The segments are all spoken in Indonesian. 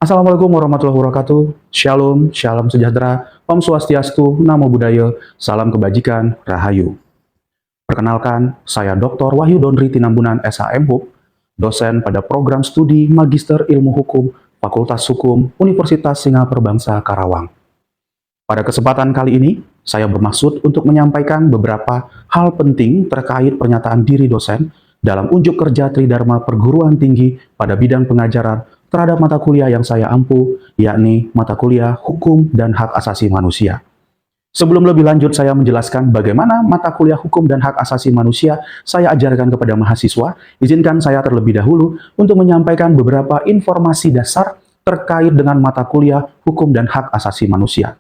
Assalamualaikum warahmatullahi wabarakatuh. Shalom, shalom sejahtera, Om Swastiastu, Namo Buddhaya, salam kebajikan, Rahayu. Perkenalkan, saya Dr. Wahyu Dondri Tinambunan SHM Hub, dosen pada program studi Magister Ilmu Hukum, Fakultas Hukum, Universitas Singapura Bangsa Karawang. Pada kesempatan kali ini, saya bermaksud untuk menyampaikan beberapa hal penting terkait pernyataan diri dosen dalam unjuk kerja Tridharma Perguruan Tinggi pada bidang pengajaran terhadap mata kuliah yang saya ampu, yakni mata kuliah Hukum dan Hak Asasi Manusia. Sebelum lebih lanjut saya menjelaskan bagaimana mata kuliah Hukum dan Hak Asasi Manusia saya ajarkan kepada mahasiswa, izinkan saya terlebih dahulu untuk menyampaikan beberapa informasi dasar terkait dengan mata kuliah Hukum dan Hak Asasi Manusia.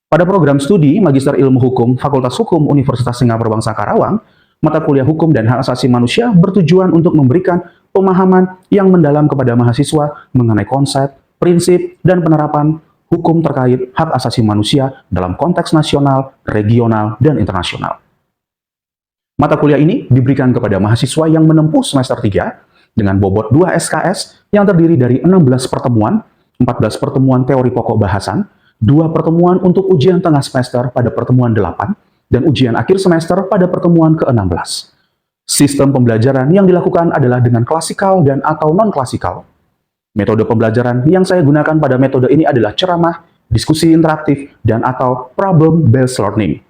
Pada program studi Magister Ilmu Hukum Fakultas Hukum Universitas Singapura Bangsa Karawang, mata kuliah Hukum dan Hak Asasi Manusia bertujuan untuk memberikan pemahaman yang mendalam kepada mahasiswa mengenai konsep, prinsip, dan penerapan hukum terkait hak asasi manusia dalam konteks nasional, regional, dan internasional. Mata kuliah ini diberikan kepada mahasiswa yang menempuh semester 3 dengan bobot 2 SKS yang terdiri dari 16 pertemuan, 14 pertemuan teori pokok bahasan, 2 pertemuan untuk ujian tengah semester pada pertemuan 8, dan ujian akhir semester pada pertemuan ke-16. Sistem pembelajaran yang dilakukan adalah dengan klasikal dan atau non-klasikal. Metode pembelajaran yang saya gunakan pada metode ini adalah ceramah, diskusi interaktif, dan atau problem-based learning.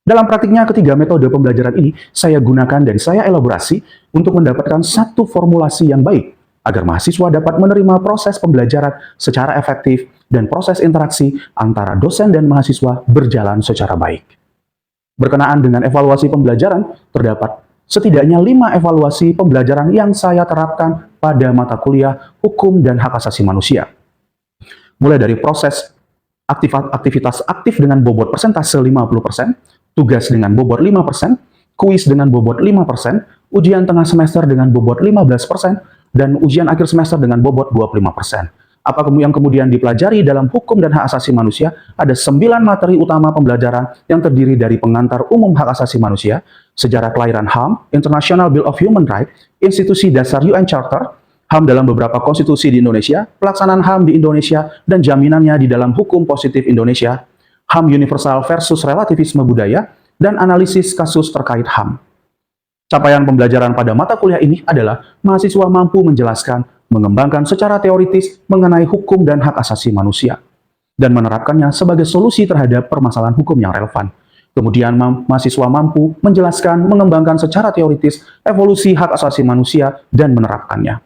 Dalam praktiknya, ketiga metode pembelajaran ini saya gunakan dan saya elaborasi untuk mendapatkan satu formulasi yang baik, agar mahasiswa dapat menerima proses pembelajaran secara efektif dan proses interaksi antara dosen dan mahasiswa berjalan secara baik. Berkenaan dengan evaluasi pembelajaran, terdapat setidaknya 5 evaluasi pembelajaran yang saya terapkan pada mata kuliah Hukum dan Hak Asasi Manusia. Mulai dari proses aktivitas aktif dengan bobot persentase 50%, tugas dengan bobot 5%, kuis dengan bobot 5%, ujian tengah semester dengan bobot 15%, dan ujian akhir semester dengan bobot 25%. Apa yang kemudian dipelajari dalam Hukum dan Hak Asasi Manusia? Ada 9 materi utama pembelajaran yang terdiri dari pengantar umum hak asasi manusia, sejarah kelahiran HAM, International Bill of Human Rights, institusi dasar UN Charter, HAM dalam beberapa konstitusi di Indonesia, pelaksanaan HAM di Indonesia, dan jaminannya di dalam hukum positif Indonesia, HAM universal versus relativisme budaya, dan analisis kasus terkait HAM. Capaian pembelajaran pada mata kuliah ini adalah mahasiswa mampu menjelaskan, mengembangkan secara teoritis mengenai hukum dan hak asasi manusia, dan menerapkannya sebagai solusi terhadap permasalahan hukum yang relevan. Kemudian mahasiswa mampu menjelaskan, mengembangkan secara teoritis evolusi hak asasi manusia dan menerapkannya.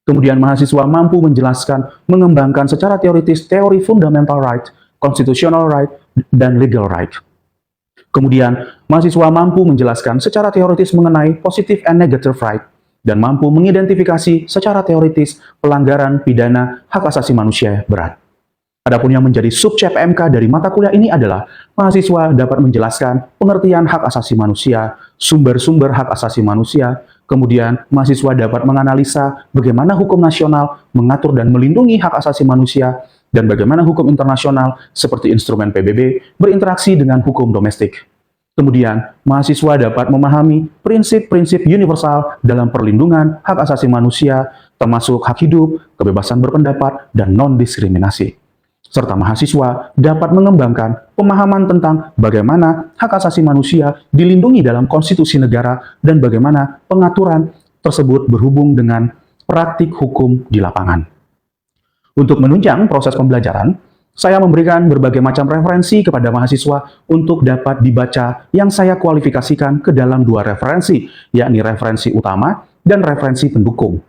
Kemudian mahasiswa mampu menjelaskan, mengembangkan secara teoritis teori fundamental right, constitutional right, dan legal right. Kemudian mahasiswa mampu menjelaskan secara teoritis mengenai positive and negative right, dan mampu mengidentifikasi secara teoritis pelanggaran pidana hak asasi manusia berat. Adapun yang menjadi subjek PMK dari mata kuliah ini adalah mahasiswa dapat menjelaskan pengertian hak asasi manusia, sumber-sumber hak asasi manusia, kemudian mahasiswa dapat menganalisa bagaimana hukum nasional mengatur dan melindungi hak asasi manusia, dan bagaimana hukum internasional seperti instrumen PBB berinteraksi dengan hukum domestik. Kemudian, mahasiswa dapat memahami prinsip-prinsip universal dalam perlindungan hak asasi manusia, termasuk hak hidup, kebebasan berpendapat, dan non-diskriminasi. Serta mahasiswa dapat mengembangkan pemahaman tentang bagaimana hak asasi manusia dilindungi dalam konstitusi negara dan bagaimana pengaturan tersebut berhubung dengan praktik hukum di lapangan. Untuk menunjang proses pembelajaran, saya memberikan berbagai macam referensi kepada mahasiswa untuk dapat dibaca yang saya kualifikasikan ke dalam 2 referensi, yakni referensi utama dan referensi pendukung.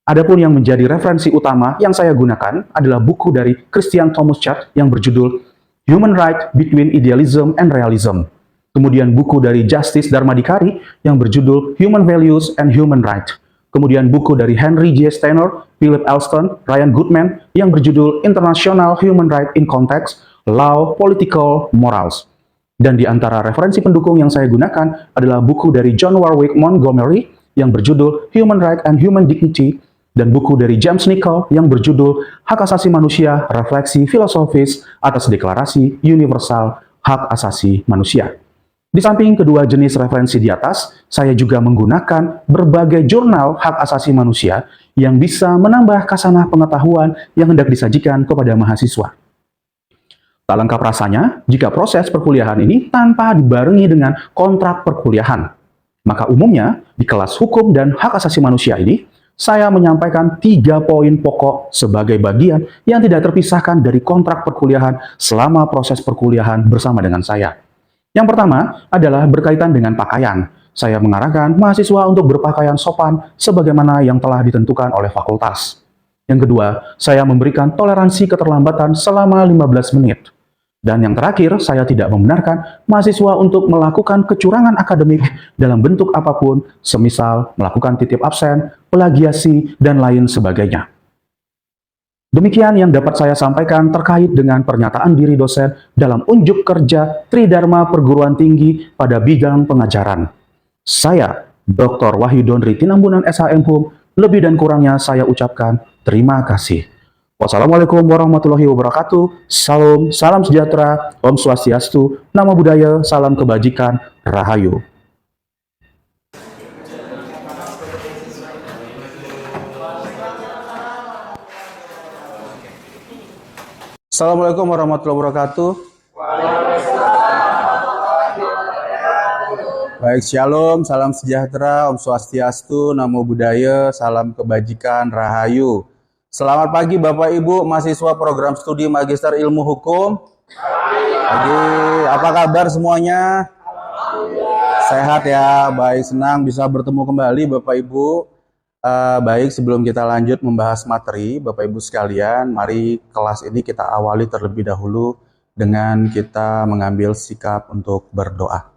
Adapun yang menjadi referensi utama yang saya gunakan adalah buku dari Christian Thomas Church yang berjudul Human Right Between Idealism and Realism. Kemudian buku dari Justice Darmadikari yang berjudul Human Values and Human Right. Kemudian buku dari Henry J. Steiner, Philip Alston, Ryan Goodman yang berjudul International Human Rights in Context, Law, Political, Morals. Dan di antara referensi pendukung yang saya gunakan adalah buku dari John Warwick Montgomery yang berjudul Human Rights and Human Dignity, dan buku dari James Nichol yang berjudul Hak Asasi Manusia, Refleksi Filosofis atas Deklarasi Universal Hak Asasi Manusia. Di samping kedua jenis referensi di atas, saya juga menggunakan berbagai jurnal hak asasi manusia yang bisa menambah khasanah pengetahuan yang hendak disajikan kepada mahasiswa. Tak lengkap rasanya jika proses perkuliahan ini tanpa dibarengi dengan kontrak perkuliahan. Maka umumnya di kelas hukum dan hak asasi manusia ini, saya menyampaikan 3 poin pokok sebagai bagian yang tidak terpisahkan dari kontrak perkuliahan selama proses perkuliahan bersama dengan saya. Yang pertama adalah berkaitan dengan pakaian. Saya mengarahkan mahasiswa untuk berpakaian sopan sebagaimana yang telah ditentukan oleh fakultas. Yang kedua, saya memberikan toleransi keterlambatan selama 15 menit. Dan yang terakhir, saya tidak membenarkan mahasiswa untuk melakukan kecurangan akademik dalam bentuk apapun, semisal melakukan titip absen, plagiasi, dan lain sebagainya. Demikian yang dapat saya sampaikan terkait dengan pernyataan diri dosen dalam unjuk kerja Tridharma Perguruan Tinggi pada bidang pengajaran. Saya, Dr. Wahyu Dondri Tinambunan SHM Hum, lebih dan kurangnya saya ucapkan terima kasih. Wassalamualaikum warahmatullahi wabarakatuh. Salam sejahtera, Om Swastiastu, Namo Buddhaya, salam kebajikan, Rahayu. Assalamualaikum warahmatullahi wabarakatuh. Baik, shalom, salam sejahtera, Om Swastiastu, Namo Buddhaya, salam kebajikan, Rahayu. Selamat pagi Bapak Ibu, mahasiswa program studi Magister Ilmu Hukum. Pagi, apa kabar semuanya? Sehat ya, baik, senang bisa bertemu kembali Bapak Ibu. Baik, sebelum kita lanjut membahas materi, Bapak Ibu sekalian, mari kelas ini kita awali terlebih dahulu dengan kita mengambil sikap untuk berdoa.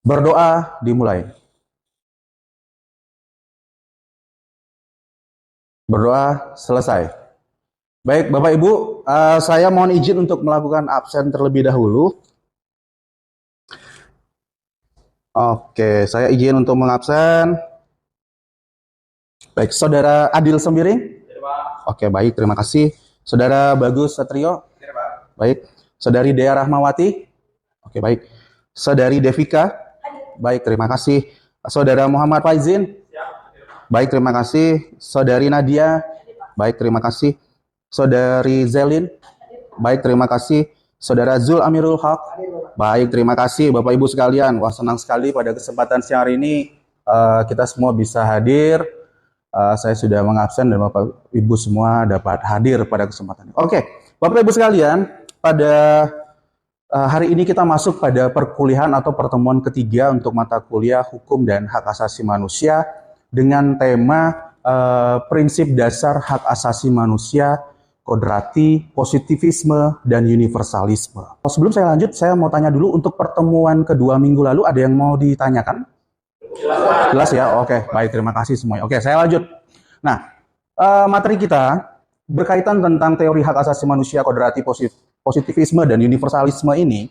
Berdoa dimulai. Berdoa selesai. Baik, Bapak Ibu, saya mohon izin untuk melakukan absen terlebih dahulu. Oke, saya izin untuk mengabsen. Baik, Saudara Adil Sembiring? Oke, baik, terima kasih. Saudara Bagus Satrio? Baik. Saudari Dea Rahmawati? Oke, baik. Saudari Devika? Baik, terima kasih. Saudara Muhammad Faizin? Baik, terima kasih. Saudari Nadia? Baik, terima kasih. Saudari Zelin? Baik, terima kasih. Saudara Zul Amirul Haq? Baik, terima kasih Bapak Ibu sekalian. Wah, senang sekali pada kesempatan siang hari ini kita semua bisa hadir. Saya sudah mengabsen dan Bapak Ibu semua dapat hadir pada kesempatan ini. Oke, Bapak Ibu sekalian, pada hari ini kita masuk pada perkuliahan atau pertemuan ketiga untuk mata kuliah Hukum dan Hak Asasi Manusia dengan tema prinsip dasar hak asasi manusia, kodrati, positivisme, dan universalisme. Sebelum saya lanjut, saya mau tanya dulu untuk pertemuan kedua minggu lalu, ada yang mau ditanyakan? Jelas ya? Oke, baik, terima kasih semuanya. Oke, saya lanjut. Nah, materi kita berkaitan tentang teori hak asasi manusia, kodrati, positivisme, dan universalisme ini,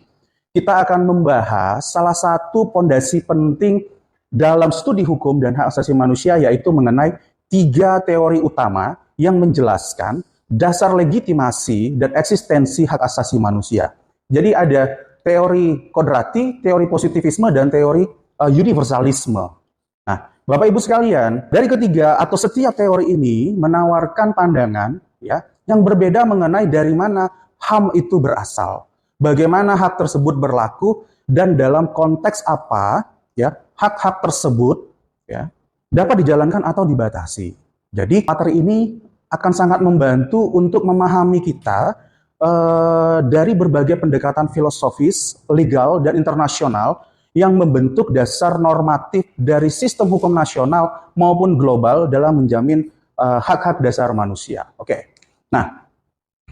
kita akan membahas salah satu pondasi penting dalam studi hukum dan hak asasi manusia, yaitu mengenai 3 teori utama yang menjelaskan dasar legitimasi dan eksistensi hak asasi manusia. Jadi ada teori kodrati, teori positivisme, dan teori universalisme. Nah, Bapak Ibu sekalian, dari ketiga atau setiap teori ini menawarkan pandangan ya yang berbeda mengenai dari mana HAM itu berasal, bagaimana hak tersebut berlaku, dan dalam konteks apa ya hak-hak tersebut ya dapat dijalankan atau dibatasi. Jadi materi ini akan sangat membantu untuk memahami kita dari berbagai pendekatan filosofis, legal, dan internasional yang membentuk dasar normatif dari sistem hukum nasional maupun global dalam menjamin hak-hak dasar manusia. Oke. Nah,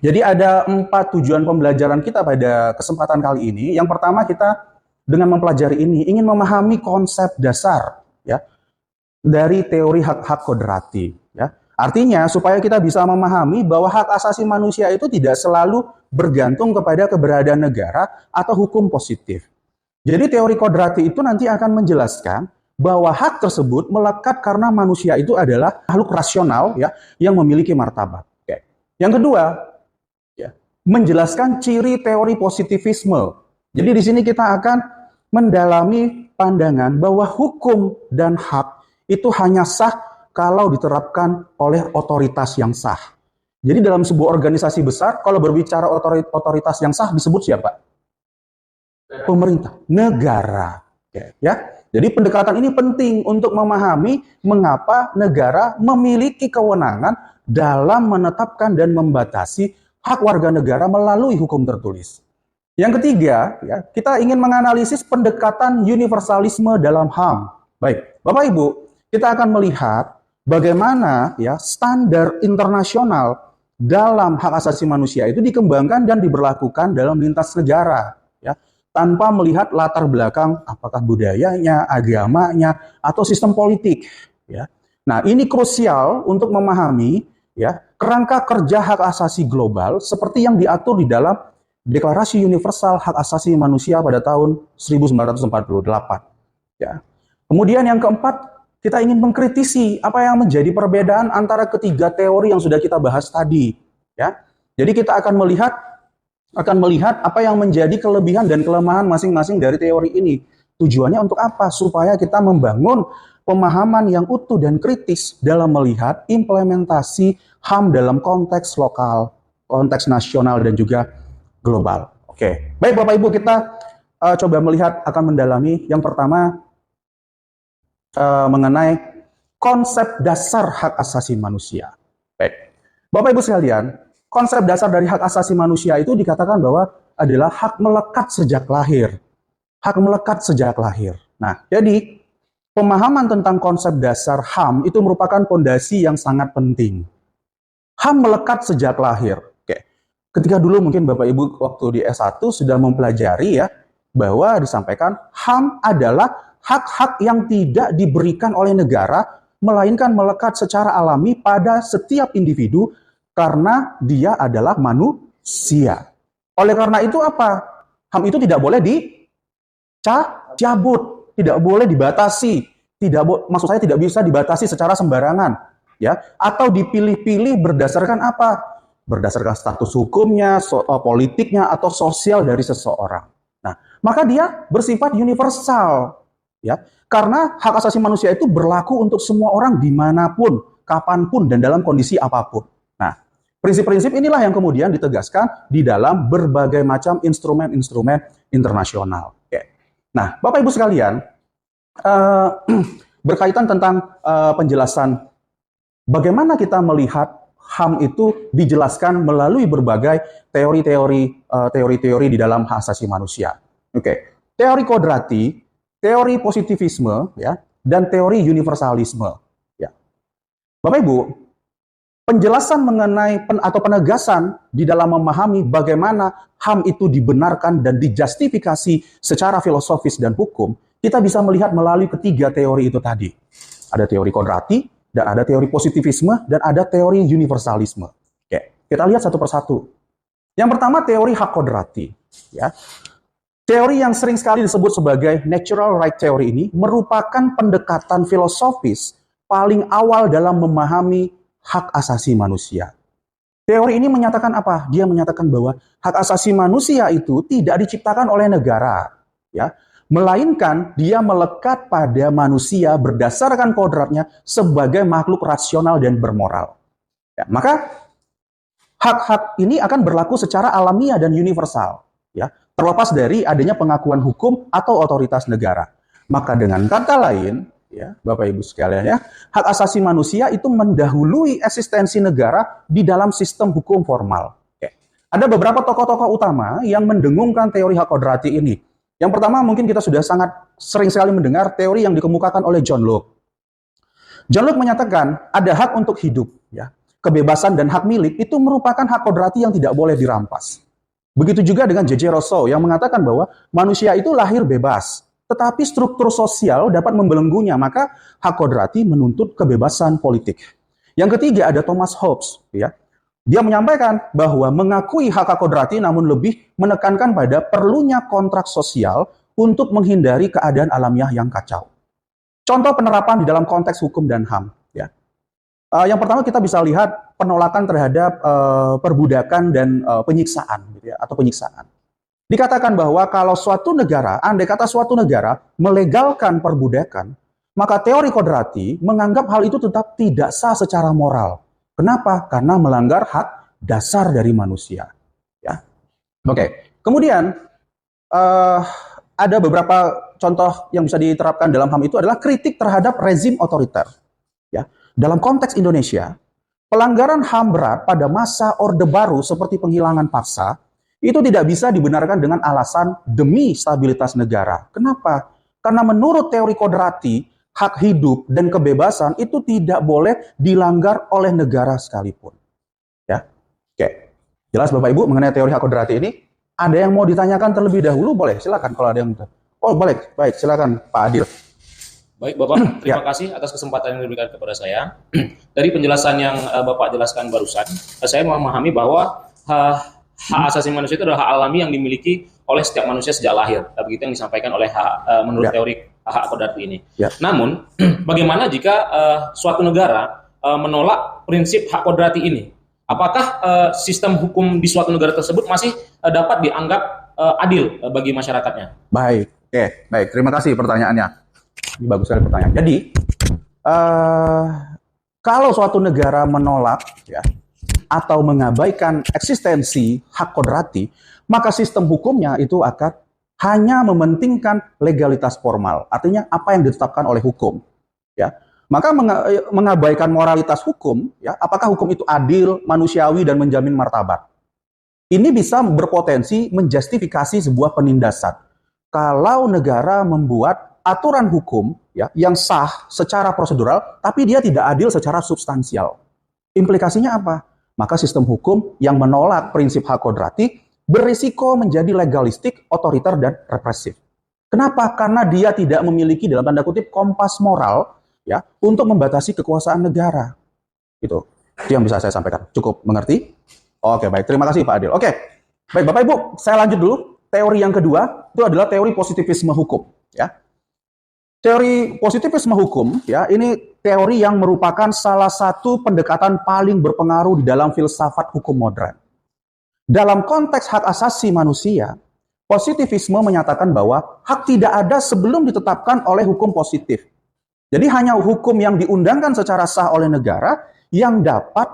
jadi ada 4 tujuan pembelajaran kita pada kesempatan kali ini. Yang pertama, kita dengan mempelajari ini ingin memahami konsep dasar ya dari teori hak-hak kodrati ya. Artinya supaya kita bisa memahami bahwa hak asasi manusia itu tidak selalu bergantung kepada keberadaan negara atau hukum positif. Jadi teori kodrati itu nanti akan menjelaskan bahwa hak tersebut melekat karena manusia itu adalah makhluk rasional ya yang memiliki martabat. Oke. Yang kedua, ya, menjelaskan ciri teori positivisme. Jadi di sini kita akan mendalami pandangan bahwa hukum dan hak itu hanya sah kalau diterapkan oleh otoritas yang sah. Jadi dalam sebuah organisasi besar, kalau berbicara otoritas yang sah disebut siapa? Pemerintah, negara. Ya. Jadi pendekatan ini penting untuk memahami mengapa negara memiliki kewenangan dalam menetapkan dan membatasi hak warga negara melalui hukum tertulis. Yang ketiga, ya, kita ingin menganalisis pendekatan universalisme dalam HAM. Baik, Bapak Ibu, kita akan melihat bagaimana ya standar internasional dalam hak asasi manusia itu dikembangkan dan diberlakukan dalam lintas negara, ya, tanpa melihat latar belakang apakah budayanya, agamanya, atau sistem politik. Ya. Nah, ini krusial untuk memahami ya kerangka kerja hak asasi global seperti yang diatur di dalam Deklarasi Universal Hak Asasi Manusia pada tahun 1948. Ya. Kemudian yang keempat, kita ingin mengkritisi apa yang menjadi perbedaan antara ketiga teori yang sudah kita bahas tadi. Ya. Jadi kita akan melihat apa yang menjadi kelebihan dan kelemahan masing-masing dari teori ini. Tujuannya untuk apa? Supaya kita membangun pemahaman yang utuh dan kritis dalam melihat implementasi HAM dalam konteks lokal, konteks nasional, dan juga global. Oke, baik Bapak Ibu, kita coba melihat, akan mendalami yang pertama mengenai konsep dasar hak asasi manusia. Baik, Bapak Ibu sekalian, konsep dasar dari hak asasi manusia itu dikatakan bahwa adalah hak melekat sejak lahir. Hak melekat sejak lahir. Nah, jadi pemahaman tentang konsep dasar HAM itu merupakan fondasi yang sangat penting. HAM melekat sejak lahir. Ketika dulu mungkin Bapak Ibu waktu di S1 sudah mempelajari ya, bahwa disampaikan HAM adalah hak-hak yang tidak diberikan oleh negara, melainkan melekat secara alami pada setiap individu karena dia adalah manusia. Oleh karena itu apa? HAM itu tidak boleh dicabut, tidak boleh dibatasi, maksud saya tidak bisa dibatasi secara sembarangan, ya, atau dipilih-pilih berdasarkan apa? Berdasarkan status hukumnya, politiknya, atau sosial dari seseorang. Nah, maka dia bersifat universal, ya, karena hak asasi manusia itu berlaku untuk semua orang dimanapun, kapanpun, dan dalam kondisi apapun. Nah, prinsip-prinsip inilah yang kemudian ditegaskan di dalam berbagai macam instrumen-instrumen internasional. Oke. Nah, Bapak Ibu sekalian, berkaitan tentang penjelasan bagaimana kita melihat HAM itu dijelaskan melalui berbagai teori-teori di dalam hak asasi manusia. Oke, teori kodrati, teori positivisme, ya, dan teori universalisme. Ya. Bapak Ibu, penjelasan mengenai atau penegasan di dalam memahami bagaimana HAM itu dibenarkan dan dijustifikasi secara filosofis dan hukum, kita bisa melihat melalui ketiga teori itu tadi. Ada teori kodrati, dan ada teori positivisme, dan ada teori universalisme. Oke, kita lihat satu persatu. Yang pertama, teori hak kodrati. Ya. Teori yang sering sekali disebut sebagai natural right theory ini merupakan pendekatan filosofis paling awal dalam memahami hak asasi manusia. Teori ini menyatakan apa? Dia menyatakan bahwa hak asasi manusia itu tidak diciptakan oleh negara, ya, melainkan dia melekat pada manusia berdasarkan kodratnya sebagai makhluk rasional dan bermoral. Ya, maka hak-hak ini akan berlaku secara alamiah dan universal, ya, terlepas dari adanya pengakuan hukum atau otoritas negara. Maka dengan kata lain, ya, Bapak Ibu sekalian, ya, hak asasi manusia itu mendahului eksistensi negara di dalam sistem hukum formal. Oke. Ada beberapa tokoh-tokoh utama yang mendengungkan teori hak kodrati ini. Yang pertama, mungkin kita sudah sangat sering sekali mendengar teori yang dikemukakan oleh John Locke. John Locke menyatakan ada hak untuk hidup, ya. Kebebasan dan hak milik itu merupakan hak kodrati yang tidak boleh dirampas. Begitu juga dengan J.J. Rousseau yang mengatakan bahwa manusia itu lahir bebas, tetapi struktur sosial dapat membelenggunya, maka hak kodrati menuntut kebebasan politik. Yang ketiga ada Thomas Hobbes, ya. Dia menyampaikan bahwa mengakui hak kodrati namun lebih menekankan pada perlunya kontrak sosial untuk menghindari keadaan alamiah yang kacau. Contoh penerapan di dalam konteks hukum dan HAM. Ya. Yang pertama kita bisa lihat penolakan terhadap perbudakan dan penyiksaan, gitu ya, atau penyiksaan. Dikatakan bahwa kalau suatu negara, andai kata suatu negara melegalkan perbudakan, maka teori kodrati menganggap hal itu tetap tidak sah secara moral. Kenapa? Karena melanggar hak dasar dari manusia. Ya. Oke. Kemudian ada beberapa contoh yang bisa diterapkan dalam HAM itu adalah kritik terhadap rezim otoriter. Ya. Dalam konteks Indonesia, pelanggaran HAM berat pada masa Orde Baru seperti penghilangan paksa itu tidak bisa dibenarkan dengan alasan demi stabilitas negara. Kenapa? Karena menurut teori kodrati, hak hidup dan kebebasan itu tidak boleh dilanggar oleh negara sekalipun. Ya, oke. Jelas Bapak Ibu mengenai teori hak kodrati ini? Ada yang mau ditanyakan terlebih dahulu? Boleh, silakan kalau ada yang... Oh, boleh. Baik, silakan Pak Adil. Baik Bapak, terima kasih atas kesempatan yang diberikan kepada saya. Dari penjelasan yang Bapak jelaskan barusan, saya memahami bahwa hak asasi manusia itu adalah hak alami yang dimiliki oleh setiap manusia sejak lahir. Begitu yang disampaikan oleh menurut teori hak kodrati ini. Namun, bagaimana jika suatu negara menolak prinsip hak kodrati ini? Apakah sistem hukum di suatu negara tersebut masih dapat dianggap adil bagi masyarakatnya? Baik, oke, baik. Terima kasih pertanyaannya. Ini bagus sekali pertanyaan. Jadi, kalau suatu negara menolak, ya, atau mengabaikan eksistensi hak kodrati, maka sistem hukumnya itu akan hanya mementingkan legalitas formal. Artinya apa yang ditetapkan oleh hukum. Ya. Maka mengabaikan moralitas hukum, ya, apakah hukum itu adil, manusiawi, dan menjamin martabat. Ini bisa berpotensi menjustifikasi sebuah penindasan. Kalau negara membuat aturan hukum, ya, yang sah secara prosedural, tapi dia tidak adil secara substansial. Implikasinya apa? Maka sistem hukum yang menolak prinsip hak kodrati berisiko menjadi legalistik, otoriter, dan represif. Kenapa? Karena dia tidak memiliki dalam tanda kutip kompas moral, ya, untuk membatasi kekuasaan negara. Itu yang bisa saya sampaikan. Cukup mengerti? Oke, baik. Terima kasih Pak Adil. Oke, baik Bapak Ibu, saya lanjut dulu. Teori yang kedua itu adalah teori positivisme hukum. Ya. Teori positivisme hukum, ya, ini teori yang merupakan salah satu pendekatan paling berpengaruh di dalam filsafat hukum modern. Dalam konteks hak asasi manusia, positivisme menyatakan bahwa hak tidak ada sebelum ditetapkan oleh hukum positif. Jadi hanya hukum yang diundangkan secara sah oleh negara yang dapat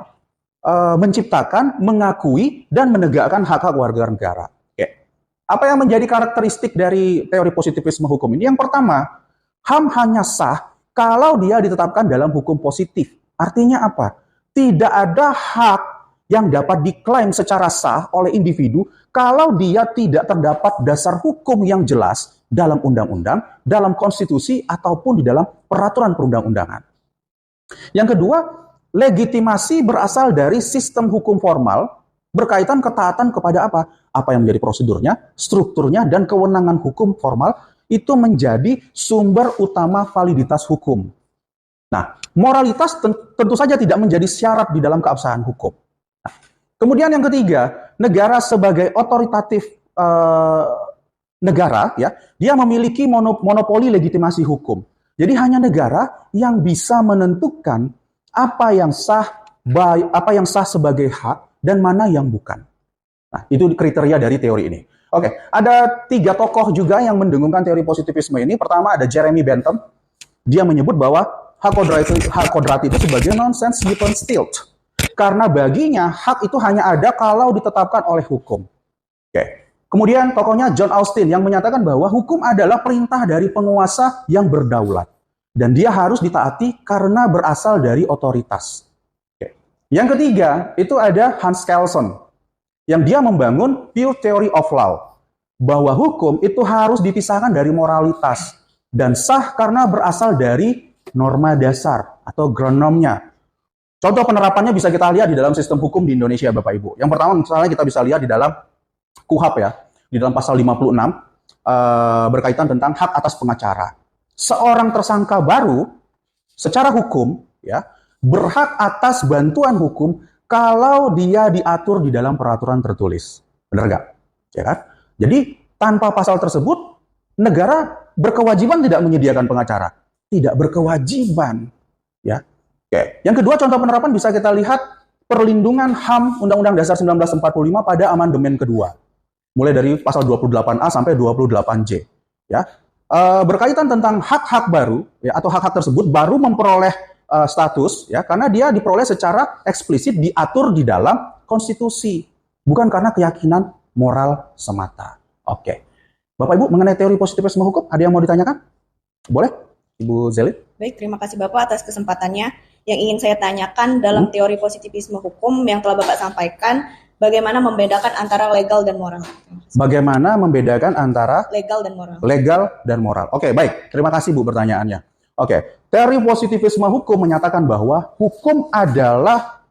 menciptakan, mengakui, dan menegakkan hak-hak warga negara. Oke. Apa yang menjadi karakteristik dari teori positivisme hukum ini? Yang pertama, HAM hanya sah kalau dia ditetapkan dalam hukum positif. Artinya apa? Tidak ada hak yang dapat diklaim secara sah oleh individu kalau dia tidak terdapat dasar hukum yang jelas dalam undang-undang, dalam konstitusi, ataupun di dalam peraturan perundang-undangan. Yang kedua, legitimasi berasal dari sistem hukum formal berkaitan ketaatan kepada apa? Apa yang menjadi prosedurnya, strukturnya, dan kewenangan hukum formal itu menjadi sumber utama validitas hukum. Nah, moralitas tentu saja tidak menjadi syarat di dalam keabsahan hukum. Nah, kemudian yang ketiga, negara sebagai otoritatif negara, ya, dia memiliki monopoli legitimasi hukum. Jadi hanya negara yang bisa menentukan apa yang sah sebagai hak dan mana yang bukan. Nah, itu kriteria dari teori ini. Oke, ada 3 tokoh juga yang mendengungkan teori positivisme ini. Pertama ada Jeremy Bentham. Dia menyebut bahwa hak kodrati itu sebagai nonsense given stilt. Karena baginya hak itu hanya ada kalau ditetapkan oleh hukum. Oke. Kemudian tokohnya John Austin yang menyatakan bahwa hukum adalah perintah dari penguasa yang berdaulat. Dan dia harus ditaati karena berasal dari otoritas. Oke. Yang ketiga itu ada Hans Kelsen yang dia membangun pure theory of law, bahwa hukum itu harus dipisahkan dari moralitas dan sah karena berasal dari norma dasar atau ground norm-nya. Contoh penerapannya bisa kita lihat di dalam sistem hukum di Indonesia, Bapak Ibu. Yang pertama misalnya kita bisa lihat di dalam KUHP, ya, di dalam pasal 56 berkaitan tentang hak atas pengacara. Seorang tersangka baru secara hukum, ya, berhak atas bantuan hukum kalau dia diatur di dalam peraturan tertulis. Benar nggak? Ya kan? Jadi, tanpa pasal tersebut, negara berkewajiban tidak menyediakan pengacara. Tidak berkewajiban. Ya. Oke. Yang kedua, contoh penerapan bisa kita lihat perlindungan HAM Undang-Undang Dasar 1945 pada amandemen kedua. mulai dari pasal 28A sampai 28J. Ya, berkaitan tentang hak-hak baru, ya, atau hak-hak tersebut baru memperoleh status, ya, karena dia diperoleh secara eksplisit diatur di dalam konstitusi, bukan karena keyakinan moral semata. Oke, Bapak Ibu, mengenai teori positivisme hukum, ada yang mau ditanyakan? Boleh, Ibu Zelin? Baik, terima kasih Bapak atas kesempatannya. Yang ingin saya tanyakan dalam teori positivisme hukum yang telah Bapak sampaikan, bagaimana membedakan antara legal dan moral? Bagaimana membedakan antara Legal dan moral. legal dan moral? Oke, baik. Terima kasih Bu pertanyaannya. Oke, teori positivisme hukum menyatakan bahwa hukum adalah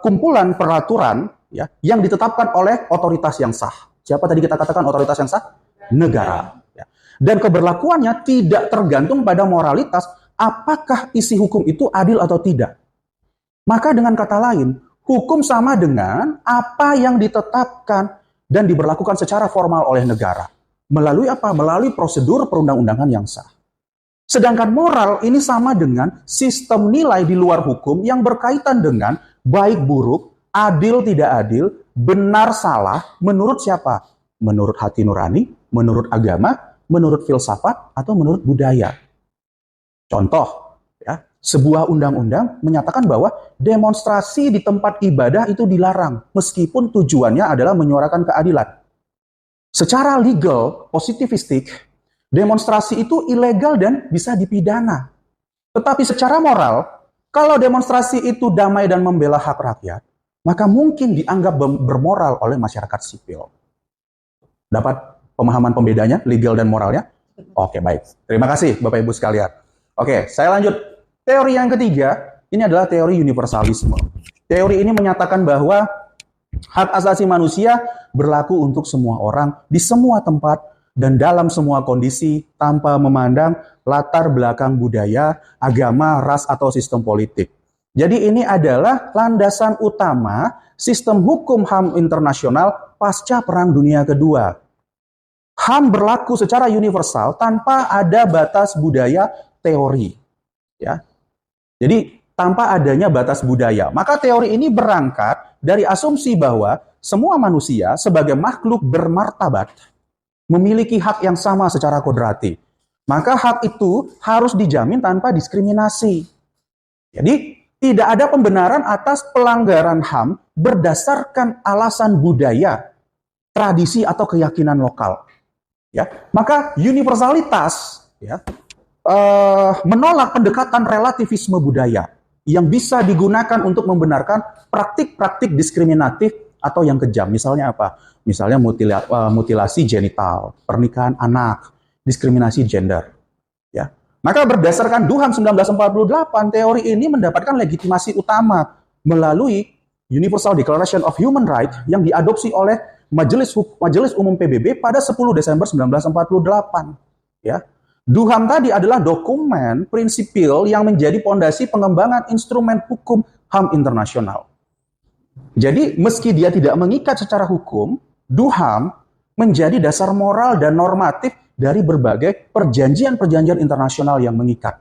kumpulan peraturan, ya, yang ditetapkan oleh otoritas yang sah. Siapa tadi kita katakan otoritas yang sah? Negara. Ya. Dan keberlakuannya tidak tergantung pada moralitas, apakah isi hukum itu adil atau tidak. Maka dengan kata lain, hukum sama dengan apa yang ditetapkan dan diberlakukan secara formal oleh negara. Melalui apa? Melalui prosedur perundang-undangan yang sah. Sedangkan moral ini sama dengan sistem nilai di luar hukum yang berkaitan dengan baik buruk, adil tidak adil, benar salah, menurut siapa? Menurut hati nurani, menurut agama, menurut filsafat, atau menurut budaya. Contoh, ya, sebuah undang-undang menyatakan bahwa demonstrasi di tempat ibadah itu dilarang, meskipun tujuannya adalah menyuarakan keadilan. Secara legal, positivistik, demonstrasi itu ilegal dan bisa dipidana. Tetapi secara moral, kalau demonstrasi itu damai dan membela hak rakyat, maka mungkin dianggap bermoral oleh masyarakat sipil. Dapat pemahaman pembedanya, legal dan moralnya? Oke, baik. Terima kasih Bapak Ibu sekalian. Oke, saya lanjut. Teori yang ketiga, ini adalah teori universalisme. Teori ini menyatakan bahwa hak asasi manusia berlaku untuk semua orang, di semua tempat, dan dalam semua kondisi tanpa memandang latar belakang budaya, agama, ras, atau sistem politik. Jadi ini adalah landasan utama sistem hukum HAM internasional pasca Perang Dunia Kedua. HAM berlaku secara universal tanpa ada batas budaya teori. Ya. Jadi tanpa adanya batas budaya. Maka teori ini berangkat dari asumsi bahwa semua manusia sebagai makhluk bermartabat memiliki hak yang sama secara kodrati. Maka hak itu harus dijamin tanpa diskriminasi. Jadi, tidak ada pembenaran atas pelanggaran HAM berdasarkan alasan budaya, tradisi, atau keyakinan lokal. Ya, maka universalitas, ya, menolak pendekatan relativisme budaya yang bisa digunakan untuk membenarkan praktik-praktik diskriminatif atau yang kejam. Misalnya apa? Misalnya mutilasi genital, pernikahan anak, diskriminasi gender. Ya. Maka berdasarkan DUHAM 1948, teori ini mendapatkan legitimasi utama melalui Universal Declaration of Human Rights yang diadopsi oleh Majelis Umum PBB pada 10 Desember 1948. Ya. DUHAM tadi adalah dokumen prinsipil yang menjadi fondasi pengembangan instrumen hukum HAM internasional. Jadi, meski dia tidak mengikat secara hukum, DUHAM menjadi dasar moral dan normatif dari berbagai perjanjian-perjanjian internasional yang mengikat.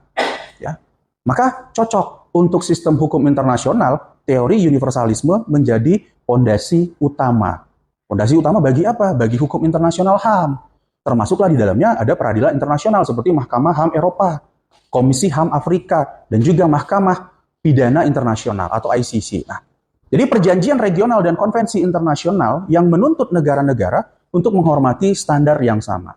Ya. Maka cocok untuk sistem hukum internasional, teori universalisme menjadi fondasi utama. Fondasi utama bagi apa? Bagi hukum internasional HAM. Termasuklah di dalamnya ada peradilan internasional seperti Mahkamah HAM Eropa, Komisi HAM Afrika, dan juga Mahkamah Pidana Internasional atau ICC. Nah, jadi perjanjian regional dan konvensi internasional yang menuntut negara-negara untuk menghormati standar yang sama.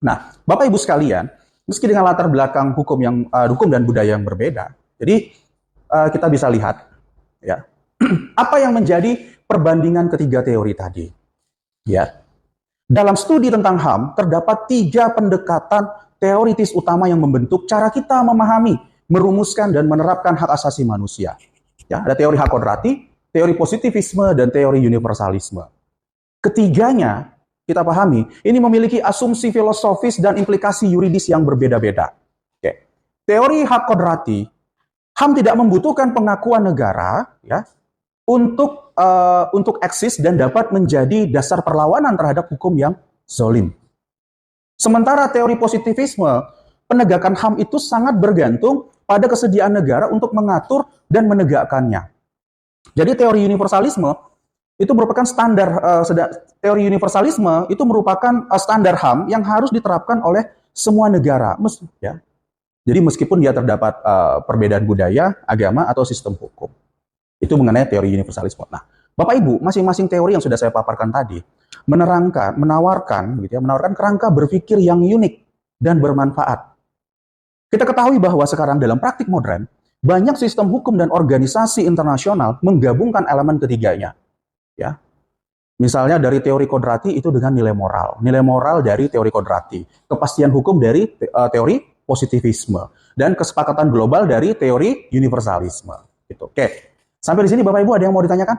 Nah, Bapak Ibu sekalian, meski dengan latar belakang hukum dan budaya yang berbeda, jadi kita bisa lihat, ya, apa yang menjadi perbandingan ketiga teori tadi. Ya, dalam studi tentang HAM terdapat 3 pendekatan teoritis utama yang membentuk cara kita memahami, merumuskan dan menerapkan hak asasi manusia. Ya, ada teori hak kodrati, teori positivisme, dan teori universalisme. Ketiganya, kita pahami, ini memiliki asumsi filosofis dan implikasi yuridis yang berbeda-beda. Oke. Teori hak kodrati, HAM tidak membutuhkan pengakuan negara, ya, untuk eksis dan dapat menjadi dasar perlawanan terhadap hukum yang zalim. Sementara teori positivisme, penegakan HAM itu sangat bergantung pada kesediaan negara untuk mengatur dan menegakkannya. Jadi teori universalisme itu merupakan standar teori universalisme itu merupakan standar HAM yang harus diterapkan oleh semua negara. Ya. Jadi meskipun dia terdapat perbedaan budaya, agama, atau sistem hukum. Itu mengenai teori universalisme. Nah, Bapak Ibu, masing-masing teori yang sudah saya paparkan tadi menawarkan kerangka berpikir yang unik dan bermanfaat. Kita ketahui bahwa sekarang dalam praktik modern, banyak sistem hukum dan organisasi internasional menggabungkan elemen ketiganya. Ya. Misalnya dari teori kodrati itu dengan nilai moral dari teori kodrati, kepastian hukum dari teori positivisme, dan kesepakatan global dari teori universalisme. Gitu. Oke, sampai di sini Bapak Ibu ada yang mau ditanyakan?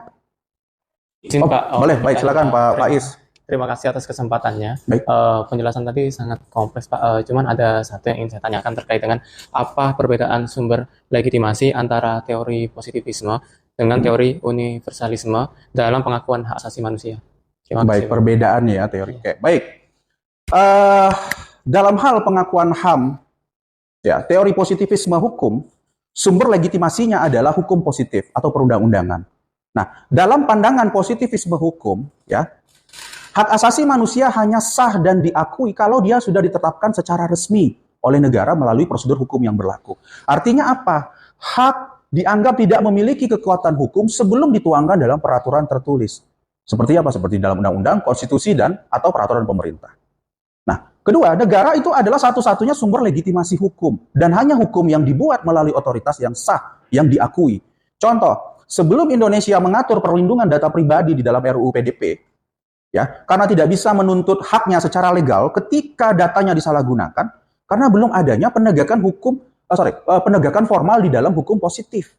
Izin, Pak. Boleh, baik silakan Pak Faiz. Terima kasih atas kesempatannya. Baik. Penjelasan tadi sangat kompleks, Pak. Cuman ada satu yang ingin saya tanyakan terkait dengan apa perbedaan sumber legitimasi antara teori positivisme dengan teori universalisme dalam pengakuan hak asasi manusia. Terima kasih. Baik, perbedaannya ya teori. Oke, baik. Dalam hal pengakuan HAM, ya, teori positivisme hukum, sumber legitimasinya adalah hukum positif atau perundang-undangan. Nah, dalam pandangan positivisme hukum, ya, hak asasi manusia hanya sah dan diakui kalau dia sudah ditetapkan secara resmi oleh negara melalui prosedur hukum yang berlaku. Artinya apa? Hak dianggap tidak memiliki kekuatan hukum sebelum dituangkan dalam peraturan tertulis. Seperti apa? Seperti dalam undang-undang, konstitusi, dan atau peraturan pemerintah. Nah, kedua, negara itu adalah satu-satunya sumber legitimasi hukum dan hanya hukum yang dibuat melalui otoritas yang sah, yang diakui. Contoh, sebelum Indonesia mengatur perlindungan data pribadi di dalam RUU PDP, ya, karena tidak bisa menuntut haknya secara legal ketika datanya disalahgunakan karena belum adanya penegakan formal di dalam hukum positif.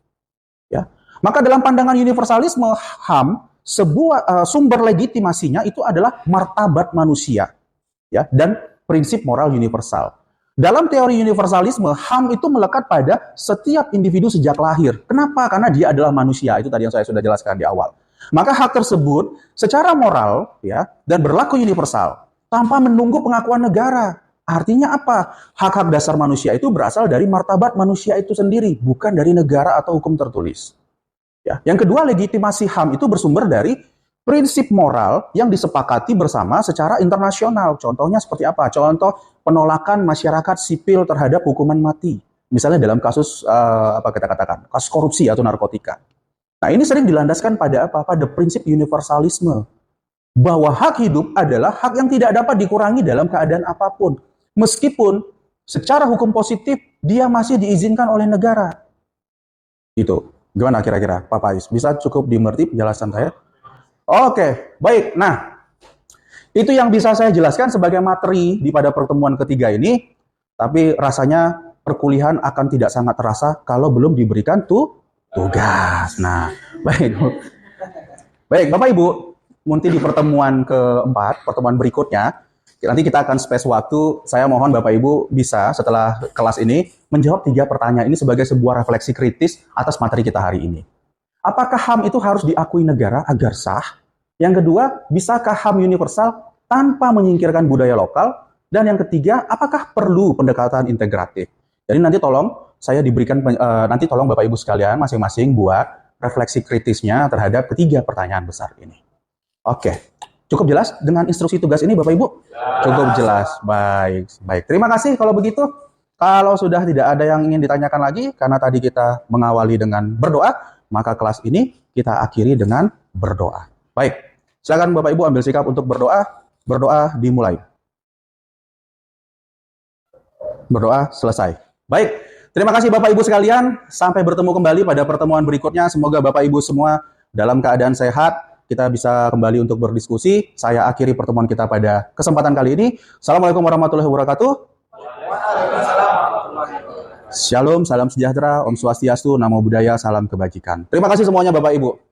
Ya. Maka dalam pandangan universalisme HAM, sebuah sumber legitimasinya itu adalah martabat manusia, ya, dan prinsip moral universal. Dalam teori universalisme, HAM itu melekat pada setiap individu sejak lahir. Kenapa? Karena dia adalah manusia. Itu tadi yang saya sudah jelaskan di awal. Maka hak tersebut secara moral, ya, dan berlaku universal tanpa menunggu pengakuan negara. Artinya apa? Hak-hak dasar manusia itu berasal dari martabat manusia itu sendiri, bukan dari negara atau hukum tertulis. Ya. Yang kedua, legitimasi HAM itu bersumber dari prinsip moral yang disepakati bersama secara internasional. Contohnya seperti apa? Contoh penolakan masyarakat sipil terhadap hukuman mati. Misalnya dalam kasus kasus korupsi atau narkotika. Nah, ini sering dilandaskan pada apa? Pada prinsip universalisme. Bahwa hak hidup adalah hak yang tidak dapat dikurangi dalam keadaan apapun. Meskipun secara hukum positif dia masih diizinkan oleh negara. Itu. Gimana kira-kira Pak Faiz? Bisa cukup dimengerti penjelasan saya? Oke, baik. Nah, itu yang bisa saya jelaskan sebagai materi di pada pertemuan ketiga ini. Tapi rasanya perkuliahan akan tidak sangat terasa kalau belum diberikan tugas. Nah, baik. Baik, Bapak Ibu, nanti di pertemuan keempat, pertemuan berikutnya, nanti kita akan space waktu. Saya mohon Bapak Ibu bisa setelah kelas ini menjawab 3 pertanyaan ini sebagai sebuah refleksi kritis atas materi kita hari ini. Apakah HAM itu harus diakui negara agar sah? Yang kedua, bisakah HAM universal tanpa menyingkirkan budaya lokal? Dan yang ketiga, apakah perlu pendekatan integratif? Jadi nanti tolong saya diberikan, nanti tolong Bapak Ibu sekalian masing-masing buat refleksi kritisnya terhadap ketiga pertanyaan besar ini. Oke. Cukup jelas dengan instruksi tugas ini Bapak Ibu? Cukup jelas. Baik, baik. Terima kasih kalau begitu. Kalau sudah tidak ada yang ingin ditanyakan lagi, karena tadi kita mengawali dengan berdoa, maka kelas ini kita akhiri dengan berdoa. Baik, silakan Bapak Ibu ambil sikap untuk berdoa. Berdoa dimulai. Berdoa selesai. Baik, terima kasih Bapak Ibu sekalian. Sampai bertemu kembali pada pertemuan berikutnya. Semoga Bapak Ibu semua dalam keadaan sehat. Kita bisa kembali untuk berdiskusi. Saya akhiri pertemuan kita pada kesempatan kali ini. Assalamualaikum warahmatullahi wabarakatuh. Shalom, salam sejahtera, Om Swastiastu, Namo Buddhaya, salam kebajikan. Terima kasih semuanya Bapak Ibu.